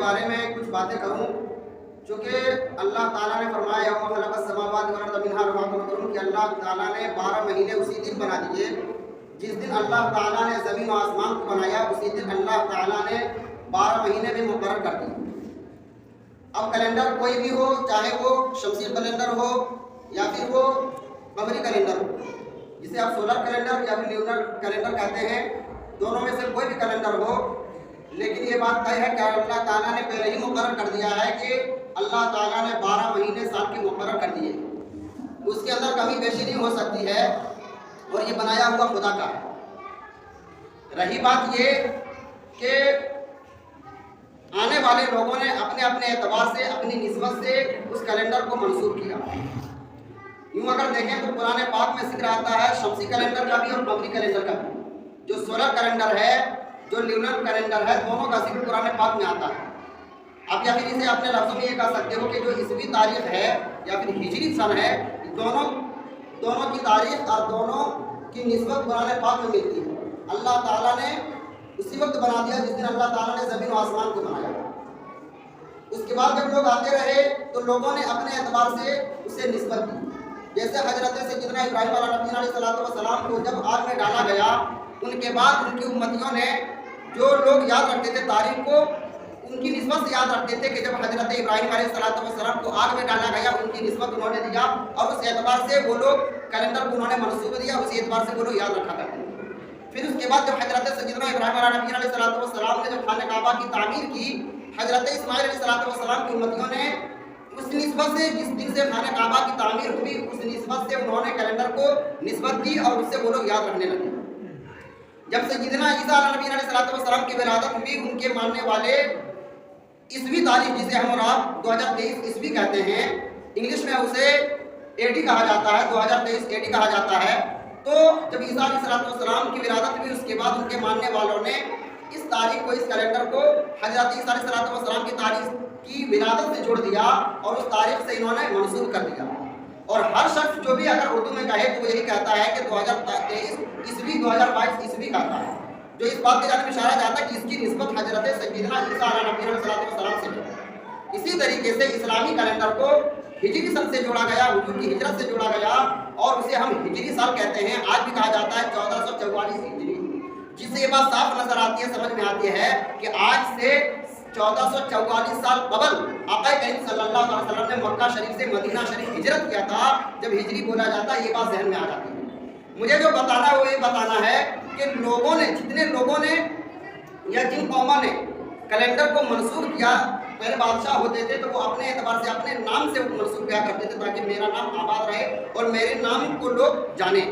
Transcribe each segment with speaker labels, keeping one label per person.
Speaker 1: بارے میں کچھ باتیں کروں، چونکہ اللہ تعالیٰ نے فرمایا یوم خلق السماوات والارض منہا اربعۃ حرم کہ اللہ تعالیٰ نے 12 مہینے اسی دن بنا دیے جس دن اللہ تعالیٰ نے زمین و آسمان کو بنایا، اسی دن اللہ تعالیٰ نے 12 مہینے بھی مقرر کر دیے۔ اب کیلنڈر کوئی بھی ہو، چاہے وہ شمسی کیلنڈر ہو یا پھر وہ قمری کیلنڈر ہو، جسے آپ سولر کیلنڈر یا پھر لیونر کیلنڈر کہتے ہیں، دونوں میں سے کوئی بھی کیلنڈر ہو، لیکن یہ بات طے ہے کہ اللہ تعالیٰ نے پہلے ہی مقرر کر دیا ہے کہ اللہ تعالیٰ نے 12 مہینے سال کے مقرر کر دیے، اس کے اندر کمی بیشی نہیں ہو سکتی ہے، اور یہ بنایا ہوا خدا کا ہے۔ رہی بات یہ کہ آنے والے لوگوں نے اپنے اپنے اعتبار سے، اپنی نسبت سے اس کیلنڈر کو منسوخ کیا۔ یوں اگر دیکھیں تو قرآن پاک میں ذکر آتا ہے شمسی کیلنڈر کا بھی اور قمری کیلنڈر کا بھی، جو سولر کیلنڈر ہے، جو لیونر کیلنڈر ہے، دونوں کا ذکر قرآن پاک میں آتا ہے۔ اب یا پھر اسے اپنے لفظوں میں یہ کہہ سکتے ہو کہ جو عیسوی تاریخ ہے یا پھر ہجری سن ہے، دونوں کی تاریخ اور دونوں کی نسبت قرآن پاک میں ملتی ہے۔ اللہ تعالیٰ نے اسی وقت بنا دیا جس دن اللہ تعالیٰ نے زمین و آسمان کو بنایا۔ اس کے بعد جب لوگ آتے رہے تو لوگوں نے اپنے اعتبار سے اسے نسبت دی، جیسے حضرت سیدنا ابراہیم علیہ السلام کو جب آگ میں ڈالا گیا، ان کے بعد ان کی امتیوں نے، جو لوگ یاد رکھتے تھے تاریخ کو، ان کی نسبت سے یاد رکھتے تھے کہ جب حضرت ابراہیم علیہ السلام کو آگ میں ڈالا گیا، ان کی نسبت انہوں نے دیا، اور اس اعتبار سے وہ لوگ کیلنڈر کو انہوں نے منسوخ دیا، اس اعتبار سے وہ لوگ یاد رکھا کرتے تھے۔ پھر اس کے بعد جب حضرت سیدنا ابراہیم علیہ السلام نے جب خانہ کعبہ کی تعمیر کی، حضرت اسماعیل علیہ السلام کی امتیوں نے اس نسبت سے، جس دن سے خانہ کعبہ کی تعمیر ہوئی، اس نسبت سے انہوں نے کیلنڈر کو نسبت دی اور اس سے وہ لوگ یاد رکھنے لگے۔ جب سیدنا عیسیٰ علیہ السلام کی ولادت ہوئی، ان کے ماننے والے عیسوی تاریخ جسے ہم اور آپ 2023 عیسوی کہتے ہیں، انگلش میں اسے AD کہا جاتا ہے، 2023 AD کہا جاتا ہے۔ تو جب عیسیٰ علیہ السلام کی ولادت ہوئی، اس کے بعد ان کے ماننے والوں نے اس تاریخ کو، اس کیلنڈر کو حضرت عیسیٰ علیہ السلام کی تاریخ کی ولادت سے جوڑ دیا اور اس تاریخ سے انہوں نے منسوخ کر دیا۔ اور ہر شخص جو بھی اگر اردو میں کہے تو وہ یہی کہتا ہے کہ 2023 عیسوی 2022 عیسوی کہتا ہے، جو اس بات کی جانب اشارہ جاتا ہے کہ اس کی نسبت حضرت سیدنا عیسیٰ علیہ السلام سے ہے۔ اسی طریقے سے اسلامی کیلنڈر کو ہجری سن سے جوڑا گیا، حضور کی ہجرت سے جوڑا گیا، اور اسے ہم ہجری سال کہتے ہیں۔ آج بھی کہا جاتا ہے 1444 ہجری، جس سے یہ بات صاف نظر آتی ہے، سمجھ میں آتی ہے کہ آج سے 1444 سال قبل آقا کریم صلی اللہ علیہ وسلم نے مکہ شریف سے مدینہ شریف ہجرت کیا تھا۔ جب ہجری بولا جاتا ہے یہ بات ذہن میں آ جاتی ہے۔ مجھے جو بتانا ہے وہ یہ بتانا ہے کہ لوگوں نے، جتنے لوگوں نے یا جن قوموں نے کیلنڈر کو منسوخ کیا، پہلے بادشاہ ہوتے تھے تو وہ اپنے اعتبار سے، اپنے نام سے منسوخ کیا کرتے تھے تاکہ میرا نام آباد رہے اور میرے نام کو لوگ جانیں۔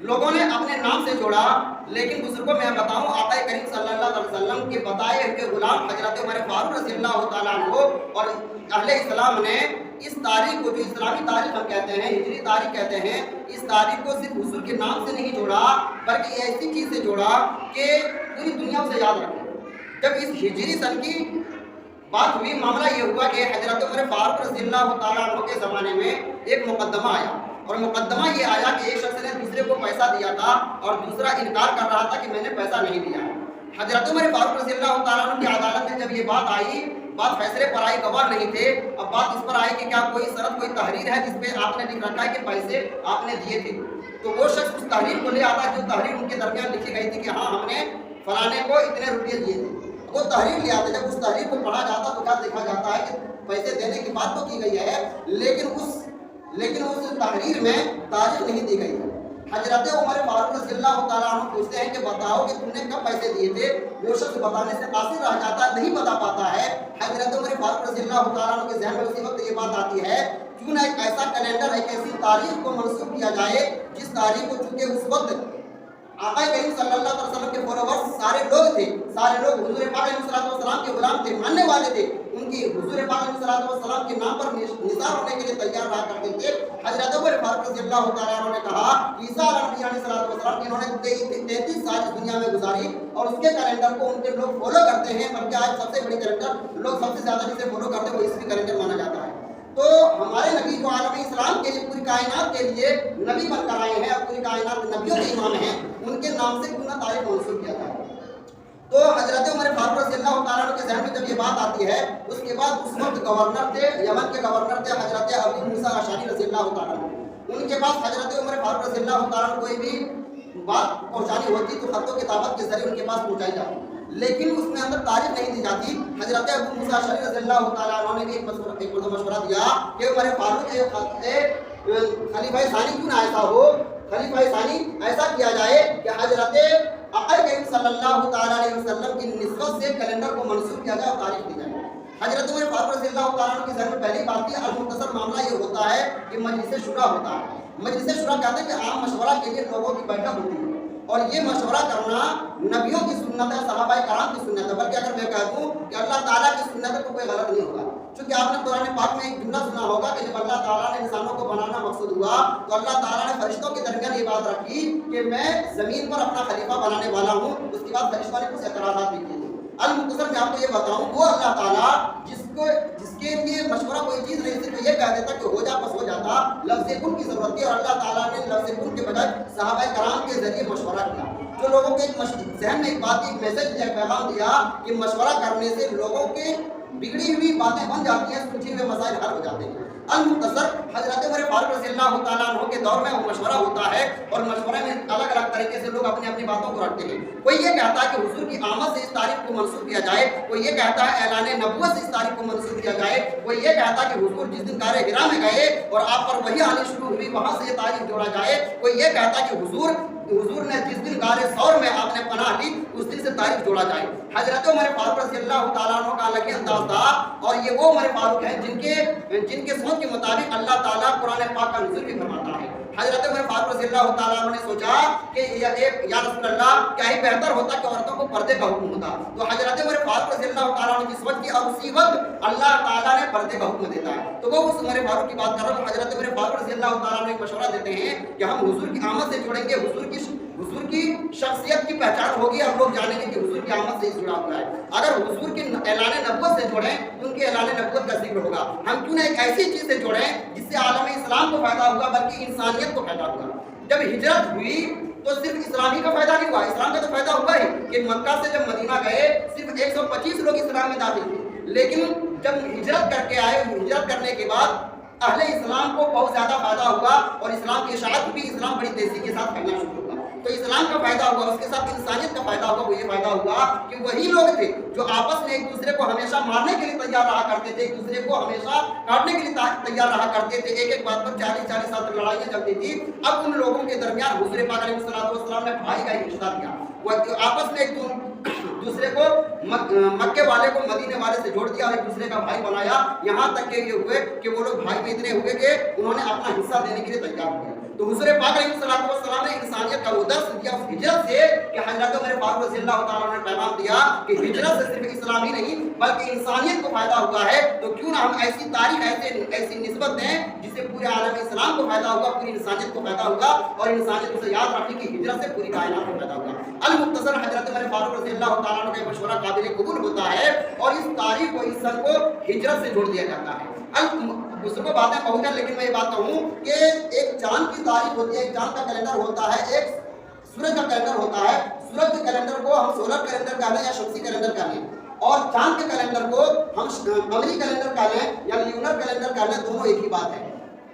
Speaker 1: لوگوں نے اپنے نام سے جوڑا، لیکن بزرگوں میں بتاؤں آقا کریم صلی اللہ علیہ وسلم کے بتائے ہوئے غلام حضرت عمر فاروق رضی اللہ تعالیٰ عنہ اور اہل اسلام نے اس تاریخ کو، جو اسلامی تاریخ ہم کہتے ہیں، ہجری تاریخ کہتے ہیں، اس تاریخ کو صرف حضور کے نام سے نہیں جوڑا بلکہ ایسی چیز سے جوڑا کہ پوری دنیا اسے یاد رکھے۔ جب اس ہجری سن کی بات ہوئی، معاملہ یہ ہوا کہ حضرت عمر فاروق رضی اللہ تعالیٰ عنہ کے زمانے میں ایک مقدمہ آیا، اور مقدمہ یہ آیا کہ ایک شخص نے دوسرے کو پیسہ دیا تھا اور دوسرا انکار کر رہا تھا کہ میں نے پیسہ نہیں دیا۔ حضرت عمر فاروق رضی اللہ تعالیٰ عنہ کی عدالت میں جب یہ بات آئی، بات فیصلے پر آئی، گواہ نہیں تھے، اب بات اس پر آئی کہ کیا کوئی شرط، کوئی تحریر ہے جس پہ آپ نے لکھ رکھا ہے کہ پیسے آپ نے دیے تھے؟ تو وہ شخص اس تحریر کو لے آتا جو تحریر ان کے درمیان لکھی گئی تھی کہ ہاں ہم نے فلانے کو اتنے روپئے دیے تھے، وہ تحریر لے آتے۔ جب اس تحریر کو پڑھا جاتا تو کیا دیکھا جاتا ہے کہ پیسے دینے کی بات تو کی گئی ہے، لیکن اس تحریر میں تاریخ نہیں دی گئی ہے۔ حضرت عمر فاروق رضی اللہ تعالیٰ عنہ پوچھتے ہیں کہ بتاؤ کہ تم نے کب پیسے دیے تھے؟ وہ شخص بتانے سے قاصر رہ جاتا، نہیں بتا پاتا ہے۔ حضرت عمر فاروق رضی اللہ تعالیٰ عنہ کے ذہن میں اسی وقت یہ بات آتی ہے، کیوں نہ ایک ایسا کیلنڈر، ایک ایسی تاریخ کو منسوخ کیا جائے جس تاریخ کو، چونکہ اس وقت آقا کریم صلی اللہ علیہ وسلم کے فالوورز سارے لوگ تھے، سارے لوگ حضور پاک علیہ السلام کے غلام تھے، ماننے والے تھے، ان کی حضور پاک علیہ السلام کے نام پر نثار ہونے کے لیے تیار رہا کرتے تھے۔ حضرت عمر فاروق رضی اللہ تعالیٰ عنہ نے کہا عیسیٰ علیہ السلام کی انہوں نے 33 سال اس دنیا میں گزاری اور اس کے کیلنڈر کو ان کے لوگ فالو کرتے ہیں، بلکہ آج سب سے بڑی کیلنڈر لوگ سب سے زیادہ جسے فالو کرتے ہیں وہ عیسوی کیلنڈر مانا جاتا ہے۔ تو ہمارے نبی جو عالم اسلام کے لیے، پوری کائنات کے لیے نبی بن کر آئے ہیں اور پوری کائنات نبیوں کے امام ہیں، ان کے نام سے کیوں نہ تاریخ منسوخ کیا جائے۔ تو حضرت عمر فاروق رضی اللہ تعالیٰ عنہ کے ذہن میں جب یہ بات آتی ہے، اس کے بعد اس وقت گورنر تھے، یمن کے گورنر تھے حضرت ابو موسیٰ اشعری رضی اللہ تعالیٰ عنہ، ان کے پاس حضرت عمر فاروق رضی اللہ تعالیٰ عنہ کوئی بھی بات پہنچانی ہوتی تو خط و کتابت کے ذریعے ان کے پاس پہنچائی جاتی، لیکن اس میں اندر تاریخ نہیں دی جاتی۔ حضرت ابو موسیٰ اشعری رضی اللہ تعالیٰ عنہ نے بھی ایک مشورہ دیا کہ عمر فاروق خلیفہ ثانی کیوں نہ ایسا ہو، خلیفہ ثانی ایسا کیا جائے کہ حضرت آقا کریم صلی اللہ تعالیٰ علیہ وسلم کی نسبت سے کیلنڈر کو منسوخ کیا جائے اور تاریخ دی جائے۔ حضرت عمر فاروق رضی اللہ تعالیٰ عنہ کے ذہن میں پہلی بات تھی، المختصر معاملہ یہ ہوتا ہے کہ مجلس شورا ہوتا ہے۔ مجلس شورا کہتے ہیں کہ عام مشورہ کے لیے لوگوں کی بیٹھک ہوتی ہے، اور یہ مشورہ کرنا نبیوں کی سنت ہے، صحابہ کرام کی سنت ہے، بلکہ اگر میں کہہ دوں کہ اللہ تعالیٰ کی سنت ہے تو کوئی غلط نہیں ہوگا، چونکہ آپ نے قرآن پاک میں ایک جملہ سنا ہوگا کہ جب اللہ تعالیٰ نے انسانوں کو بنانا مقصود ہوا تو اللہ تعالیٰ نے فرشتوں کے درمیان یہ بات رکھی کہ میں زمین پر اپنا خلیفہ بنانے والا ہوں۔ اس کے بعد فرشتوں نے کچھ اعتراضات بھی کیے۔ المختصر میں آپ کو یہ بتاؤں، وہ اللہ تعالیٰ جس کے لیے مشورہ کوئی چیز نہیں، صرف یہ کہہ دیتا کہ ہو جا بس ہو جاتا، لفظ کن کی ضرورت تھی، اور اللہ تعالیٰ نے لفظ کن کے بجائے صحابہ کرام کے ذریعے مشورہ کیا، جو لوگوں کے ذہن میں ایک بات ایک میسج دیا، پیغام دیا کہ مشورہ کرنے سے لوگوں کے بگڑی ہوئی باتیں بن جاتی ہیں، سلجھے ہوئے مسائل حل ہو جاتے ہیں۔ المختصر حضرت عمر فاروق رضی اللہ تعالیٰ عنہ کے دور میں وہ مشورہ ہوتا ہے، اور مشورے میں الگ الگ طریقے سے لوگ اپنی اپنی باتوں کو رکھتے ہیں۔ کوئی یہ کہتا ہے کہ حضور کی آمد سے اس تاریخ کو منسوخ کیا جائے، کوئی یہ کہتا ہے اعلان نبوت سے اس تاریخ کو منسوخ کیا جائے، کوئی یہ کہتا ہے کہ حضور جس دن غار حرا میں گئے اور آپ پر وحی آنی شروع ہوئی وہاں سے یہ تاریخ جوڑا جائے، کوئی یہ کہتا ہے کہ حضور نے جس دن غار ثور میں آپ نے پناہ لی اس دن سے تاریخ جوڑا جائے۔ حضرت عمر فاروق رضی اللہ تعالیٰ عنہ کا الگ انداز تھا، اور یہ وہ عمر فاروق ہیں جن کے سوچ کے مطابق اللہ تعالیٰ قرآن پاک کا نزول بھی فرماتا ہے۔ حضرت عمر فاروق رضی اللہ تعالیٰ عنہ نے سوچا کہ یا رسول اللہ کیا ہی بہتر ہوتا کہ عورتوں کو پردے کا حکم ہوتا، تو حضرت عمر فاروق رضی اللہ تعالیٰ عنہ کی سوچ کی، اور اسی وقت اللہ تعالیٰ نے پردے کا حکم دیتا ہے، تو وہ اس عمر فاروق کی بات کر رہا ہوں۔ حضرت عمر فاروق رضی اللہ تعالیٰ عنہ ایک مشورہ دیتے ہیں کہ ہم حضور کی آمد سے جڑیں گے، حضور کی شخصیت کی پہچان ہوگی، اور لوگ جانیں گے کہ حضور کی آمد سے جڑا ہوا ہے۔ اگر حضور کے اعلان نبوت سے جوڑیں تو ان کے اعلان نبوت کا ذکر ہوگا، ہم کیوں نہ ایک ایسی چیز سے جوڑیں جس سے عالم اسلام کو فائدہ ہوگا بلکہ انسانیت کو فائدہ ہوگا۔ جب ہجرت ہوئی تو صرف اسلامی کا فائدہ نہیں ہوا، اسلام کا تو فائدہ ہوا ہی کہ مکہ سے جب مدینہ گئے صرف 125 لوگ اسلام میں داخل تھے، لیکن جب ہجرت کر کے آئے، ہجرت کرنے کے بعد اہل اسلام کو بہت زیادہ فائدہ ہوا، اور اسلام کی اشاعت بھی اسلام بڑی تیزی کے ساتھ پھیلنا شروع ہوا، تو اسلام کا فائدہ ہوا، اس کے ساتھ انسانیت کا فائدہ ہوا۔ وہ یہ فائدہ ہوا کہ وہی لوگ تھے جو آپس میں ایک دوسرے کو ہمیشہ مارنے کے لیے تیار رہا کرتے تھے، ایک دوسرے کو ہمیشہ کاٹنے کے لیے تیار رہا کرتے تھے، ایک بات پر 40 سال تک لڑائیاں چلتی تھی، اب ان لوگوں کے درمیان حضور پاک علیہ السلام نے بھائی کا ایک رشتہ دیا، وہ آپس میں ایک دوسرے کو مکے والے کو مدینے والے سے جوڑ دیا اور ایک دوسرے کا بھائی بنایا، یہاں تک کہ یہ ہوئے کہ وہ لوگ بھائی میں اتنے ہوئے کہ انہوں نے اپنا حصہ دینے کے لیے تیار ہوئے۔ تو حضور پاک علیہ السلام نے انسانیت کا وہ درس دیا اس ہجرت سے کہ حضرت عمر فاروق رضی اللہ تعالیٰ نے پیغام دیا کہ ہجرت سے صرف اسلام ہی نہیں بلکہ انسانیت کو فائدہ ہوا ہے، تو کیوں نہ ہم ایسی تاریخ ایسی نسبت دیں جس سے پورے عالم اسلام کو فائدہ ہوگا، پوری انسانیت کو فائدہ ہوگا، اور انسانیت کو یاد رکھنے کی ہجرت سے پوری کائنات کو فائدہ ہوگا۔ المختصر حضرت عمر فاروق رضی اللہ تعالیٰ عنہ کا مشورہ قابل قبول ہوتا ہے، اور اس تاریخ کو اس سن کو ہجرت سے جوڑ دیا جاتا ہے۔ دوسروں کو باتیں پہنچ جائیں، لیکن میں یہ بات کہوں کہ ایک چاند کی تاریخ ہوتی ہے، ایک چاند کا کیلنڈر ہوتا ہے، ایک سورج کا کیلنڈر ہوتا ہے۔ سورج کے کیلنڈر کو ہم سولر کیلنڈر کہہ لیں یا شمسی کیلنڈر کہہ لیں، اور چاند کے کیلنڈر کو ہم قمری کیلنڈر کہہ لیں یا لیونر کیلنڈر کہہ لیں، دونوں ایک ہی بات ہے،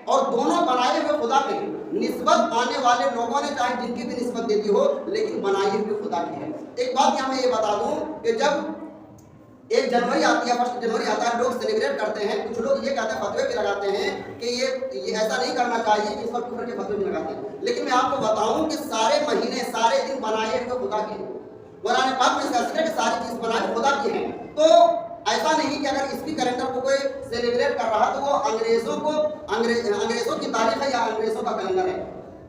Speaker 1: اور دونوں بنائے ہوئے خدا کے ہیں۔ نسبت آنے والے لوگوں نے چاہے جن کی بھی نسبت دیتی ہو، لیکن بنائی ہوئی خدا کی ہے۔ ایک بات یہاں میں یہ بتا دوں کہ جب 1 جنوری آتی ہے، 1 جنوری آتا ہے، لوگ سیلیبریٹ کرتے ہیں، کچھ لوگ یہ کہتے ہیں، فتوے بھی لگاتے ہیں کہ یہ ایسا نہیں کرنا چاہیے، اس پر کفر کے فتوے بھی لگاتے ہیں، لیکن میں آپ کو بتاؤں کہ سارے مہینے سارے دن بنائے ہوئے خدا کے ہیں۔ قرآن پاک میں اس کا ذکر ہے کہ ساری چیز بنائے خدا کی ہیں، تو ایسا نہیں کہ اگر اس بھی کیلنڈر کو کوئی سیلیبریٹ کر رہا تو وہ انگریزوں کی تاریخ ہے یا انگریزوں کا کیلنڈر ہے۔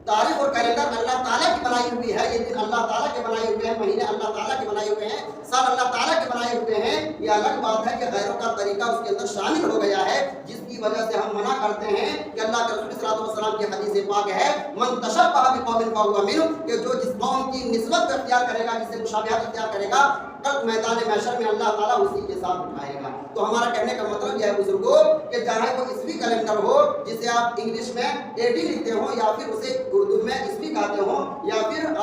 Speaker 1: تاریخ اور کیلنڈر اللہ تعالیٰ کی بنائی ہوئی ہے، یہ دن اللہ تعالیٰ کے بنائے ہوئے ہیں، مہینے اللہ تعالیٰ کے بنائے ہوئے ہیں، سال اللہ تعالیٰ کے بنائے ہوئے ہیں۔ یہ الگ بات ہے کہ غیروں کا طریقہ اس کے اندر شامل ہو گیا ہے، جس کی وجہ سے ہم منع کرتے ہیں کہ اللہ کے رسول صلی اللہ علیہ وسلم کی حدیث پاک ہے، من تشبہ بقوم فہو منہم، کہ جو جس قوم کی نسبت اختیار کرے گا، جس سے مشابہت اختیار کرے گا، کل میدان محشر میں اللہ تعالیٰ اسی کے ساتھ اٹھائے گا۔ تو ہمارا کہنے کا مطلب یہ ہے بزرگوں کہ چاہے وہ عیسوی کیلنڈر ہو جسے آپ انگلش میں AD لکھتے ہو، یا پھر اسے اردو میں عیسوی کہتے ہو، یا پھر